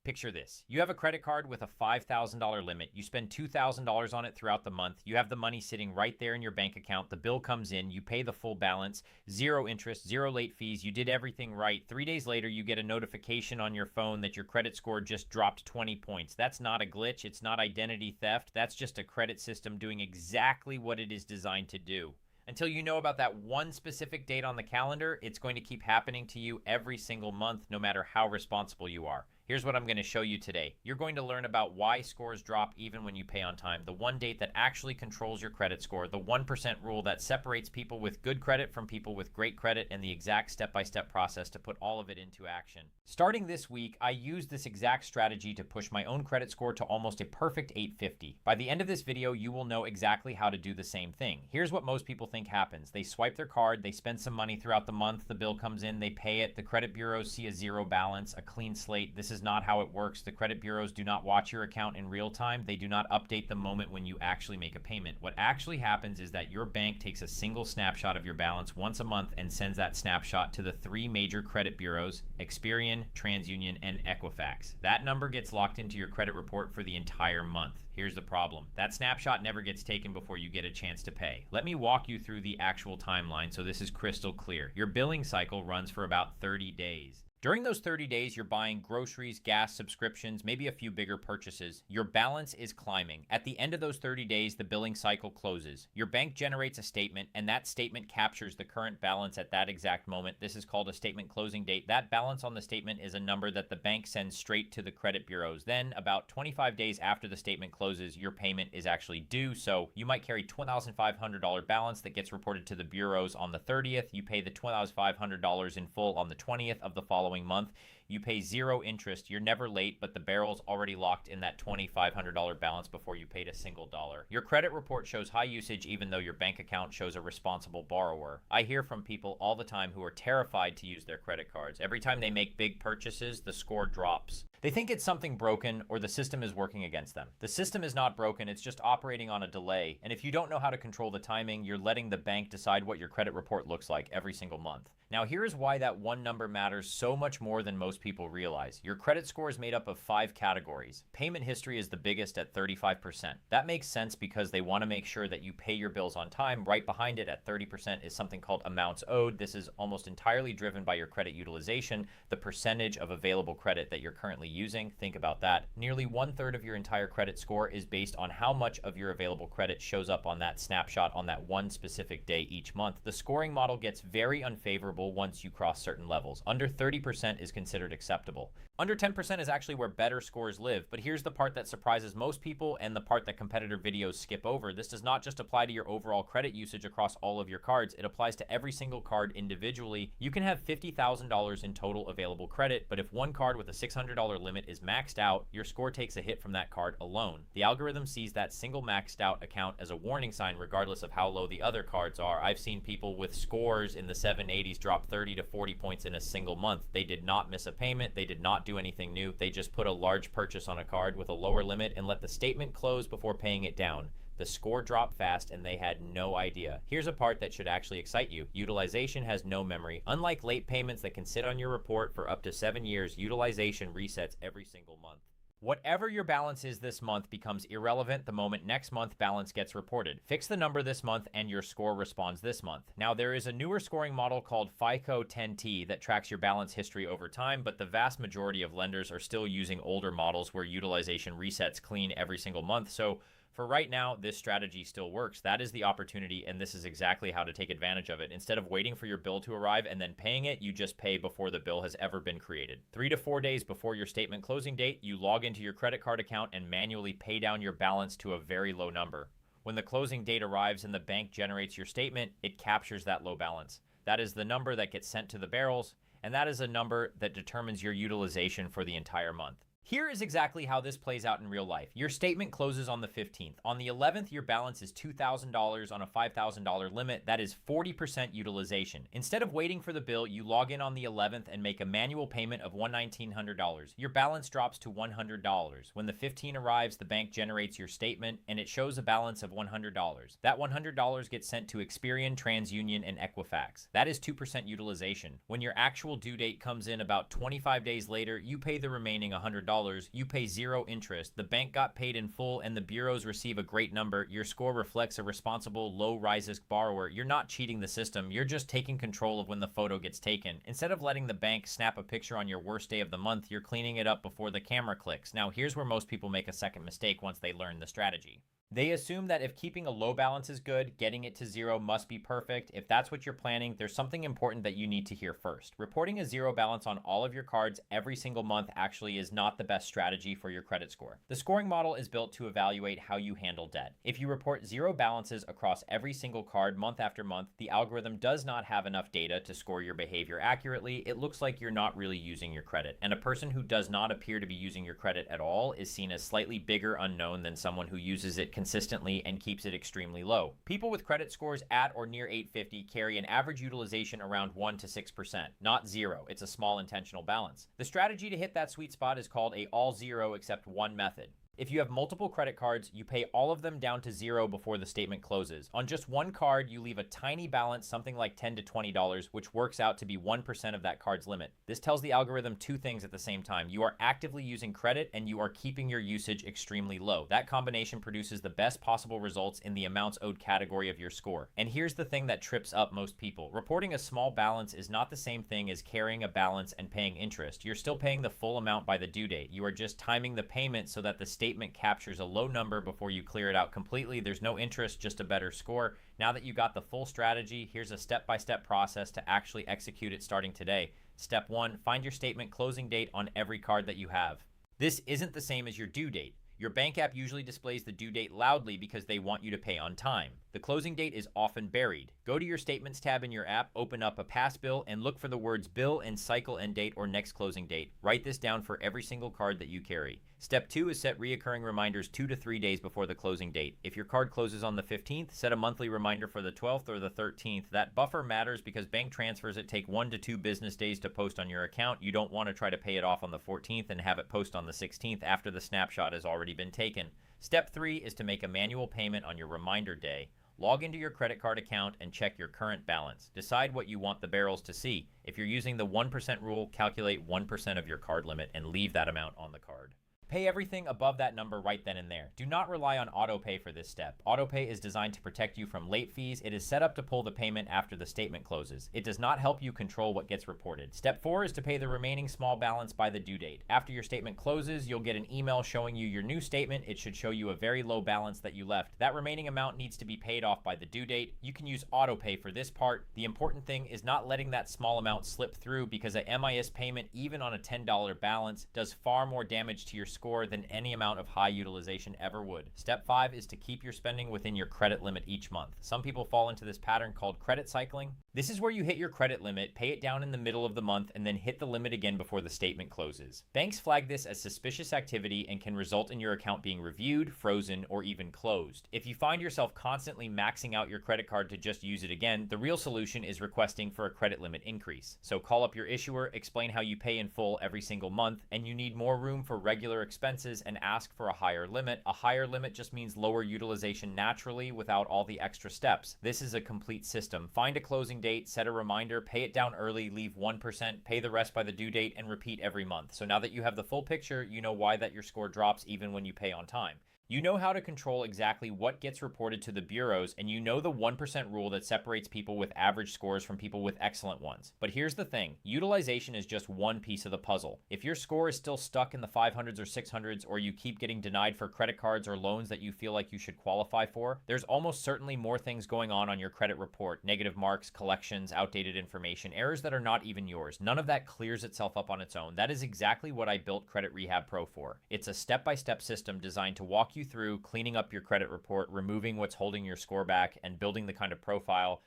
Picture this. You have a credit card with a $5,000 limit. You spend $2,000 on it throughout the month. You have the money sitting right there in your bank account. The bill comes in. You pay the full balance. Zero interest, zero late fees. You did everything right. 3 days later, you get a notification on your phone that your credit score just dropped 20 points. That's not a glitch. It's not identity theft. That's just a credit system doing exactly what it is designed to do. Until you know about that one specific date on the calendar, it's going to keep happening to you every single month, no matter how responsible you are. Here's what I'm going to show you today. You're going to learn about why scores drop even when you pay on time, the one date that actually controls your credit score, the 1% rule that separates people with good credit from people with great credit, and the exact step-by-step process to put all of it into action. Starting this week, I used this exact strategy to push my own credit score to almost a perfect 850. By the end of this video, you will know exactly how to do the same thing. Here's what most people think happens. They swipe their card, they spend some money throughout the month, the bill comes in, they pay it, the credit bureaus see a zero balance, a clean slate. This is not how it works. The credit bureaus do not watch your account in real time. They do not update the moment when you actually make a payment. What actually happens is that your bank takes a single snapshot of your balance once a month and sends that snapshot to the 3 major credit bureaus, Experian, TransUnion, and Equifax. That number gets locked into your credit report for the entire month. Here's the problem. That snapshot never gets taken before you get a chance to pay. Let me walk you through the actual timeline so this is crystal clear. Your billing cycle runs for about 30 days. During those 30 days, you're buying groceries, gas, subscriptions, maybe a few bigger purchases. Your balance is climbing. At the end of those 30 days, the billing cycle closes. Your bank generates a statement, and that statement captures the current balance at that exact moment. This is called a statement closing date. That balance on the statement is a number that the bank sends straight to the credit bureaus. Then, about 25 days after the statement closes, your payment is actually due. So you might carry $12,500 balance that gets reported to the bureaus on the 30th. You pay the $12,500 in full on the 20th of the following month. You pay zero interest. You're never late, but the barrel's already locked in that $2,500 balance before you paid a single dollar. Your credit report shows high usage even though your bank account shows a responsible borrower. I hear from people all the time who are terrified to use their credit cards. Every time they make big purchases, the score drops. They think it's something broken or the system is working against them. The system is not broken, it's just operating on a delay. And if you don't know how to control the timing, you're letting the bank decide what your credit report looks like every single month. Now, here's why that one number matters so much more than most people realize. Your credit score is made up of 5 categories. Payment history is the biggest at 35%. That makes sense because they want to make sure that you pay your bills on time. Right behind it at 30% is something called amounts owed. This is almost entirely driven by your credit utilization, the percentage of available credit that you're currently using. Think about that. Nearly 1/3 of your entire credit score is based on how much of your available credit shows up on that snapshot on that one specific day each month. The scoring model gets very unfavorable once you cross certain levels. Under 30% is considered acceptable. Under 10% is actually where better scores live, but here's the part that surprises most people and the part that competitor videos skip over. This does not just apply to your overall credit usage across all of your cards. It applies to every single card individually. You can have $50,000 in total available credit, but if one card with a $600 limit is maxed out, your score takes a hit from that card alone. The algorithm sees that single maxed out account as a warning sign regardless of how low the other cards are. I've seen people with scores in the 780s drop 30 to 40 points in a single month. They did not miss a payment. They did not do anything new. They just put a large purchase on a card with a lower limit and let the statement close before paying it down. The score dropped fast and they had no idea. Here's a part that should actually excite you. Utilization has no memory. Unlike late payments that can sit on your report for up to 7 years, utilization resets every single month. Whatever your balance is this month becomes irrelevant the moment next month balance gets reported. Fix the number this month and your score responds this month. Now, there is a newer scoring model called FICO 10T that tracks your balance history over time, but the vast majority of lenders are still using older models where utilization resets clean every single month. So for right now, this strategy still works. That is the opportunity, and this is exactly how to take advantage of it. Instead of waiting for your bill to arrive and then paying it, you just pay before the bill has ever been created. 3 to 4 days before your statement closing date, you log into your credit card account and manually pay down your balance to a very low number. When the closing date arrives and the bank generates your statement, it captures that low balance. That is the number that gets sent to the barrels, and that is a number that determines your utilization for the entire month. Here is exactly how this plays out in real life. Your statement closes on the 15th. On the 11th, your balance is $2,000 on a $5,000 limit. That is 40% utilization. Instead of waiting for the bill, you log in on the 11th and make a manual payment of $1,900. Your balance drops to $100. When the 15th arrives, the bank generates your statement and it shows a balance of $100. That $100 gets sent to Experian, TransUnion, and Equifax. That is 2% utilization. When your actual due date comes in about 25 days later, you pay the remaining $100 $2,000, you pay zero interest. The bank got paid in full and the bureaus receive a great number. Your score reflects a responsible, low risk borrower. You're not cheating the system. You're just taking control of when the photo gets taken. Instead of letting the bank snap a picture on your worst day of the month, you're cleaning it up before the camera clicks. Now, here's where most people make a second mistake once they learn the strategy. They assume that if keeping a low balance is good, getting it to zero must be perfect. If that's what you're planning, there's something important that you need to hear first. Reporting a zero balance on all of your cards every single month actually is not the best strategy for your credit score. The scoring model is built to evaluate how you handle debt. If you report zero balances across every single card month after month, the algorithm does not have enough data to score your behavior accurately. It looks like you're not really using your credit. And a person who does not appear to be using your credit at all is seen as slightly bigger unknown than someone who uses it consistently and keeps it extremely low. People with credit scores at or near 850 carry an average utilization around 1 to 6%, not zero. It's a small intentional balance. The strategy to hit that sweet spot is called a all zero except one method. If you have multiple credit cards, you pay all of them down to zero before the statement closes. On just one card, you leave a tiny balance, something like $10 to $20, which works out to be 1% of that card's limit. This tells the algorithm two things at the same time. You are actively using credit and you are keeping your usage extremely low. That combination produces the best possible results in the amounts owed category of your score. And here's the thing that trips up most people. Reporting a small balance is not the same thing as carrying a balance and paying interest. You're still paying the full amount by the due date. You are just timing the payment so that the statement captures a low number before you clear it out completely. There's no interest, just a better score. Now that you got the full strategy, here's a step-by-step process to actually execute it starting today. Step 1, find your statement closing date on every card that you have. This isn't the same as your due date. Your bank app usually displays the due date loudly because they want you to pay on time. The closing date is often buried. Go to your Statements tab in your app, open up a past bill, and look for the words bill and cycle end date or next closing date. Write this down for every single card that you carry. Step 2 is set reoccurring reminders 2 to 3 days before the closing date. If your card closes on the 15th, set a monthly reminder for the 12th or the 13th. That buffer matters because bank transfers that take 1 to 2 business days to post on your account. You don't want to try to pay it off on the 14th and have it post on the 16th after the snapshot has already been taken. Step 3 is to make a manual payment on your reminder day. Log into your credit card account and check your current balance. Decide what you want the barrels to see. If you're using the 1% rule, calculate 1% of your card limit and leave that amount on the card. Pay everything above that number right then and there. Do not rely on autopay for this step. Autopay is designed to protect you from late fees. It is set up to pull the payment after the statement closes. It does not help you control what gets reported. Step 4 is to pay the remaining small balance by the due date. After your statement closes, you'll get an email showing you your new statement. It should show you a very low balance that you left. That remaining amount needs to be paid off by the due date. You can use autopay for this part. The important thing is not letting that small amount slip through because a MIS payment, even on a $10 balance, does far more damage to your score than any amount of high utilization ever would. Step 5 is to keep your spending within your credit limit each month. Some people fall into this pattern called credit cycling. This is where you hit your credit limit, pay it down in the middle of the month, and then hit the limit again before the statement closes. Banks flag this as suspicious activity and can result in your account being reviewed, frozen, or even closed. If you find yourself constantly maxing out your credit card to just use it again, the real solution is requesting for a credit limit increase. So call up your issuer, explain how you pay in full every single month, and you need more room for regular expenses and ask for a higher limit. A higher limit just means lower utilization naturally without all the extra steps. This is a complete system. Find a closing date, set a reminder, pay it down early, leave 1%, pay the rest by the due date, and repeat every month. So now that you have the full picture, you know why that your score drops even when you pay on time. You know how to control exactly what gets reported to the bureaus, and you know the 1% rule that separates people with average scores from people with excellent ones. But here's the thing, utilization is just one piece of the puzzle. If your score is still stuck in the 500s or 600s, or you keep getting denied for credit cards or loans that you feel like you should qualify for, there's almost certainly more things going on your credit report. Negative marks, collections, outdated information, errors that are not even yours. None of that clears itself up on its own. That is exactly what I built Credit Rehab Pro for. It's a step-by-step system designed to walk you through cleaning up your credit report, removing what's holding your score back, and building the kind of profile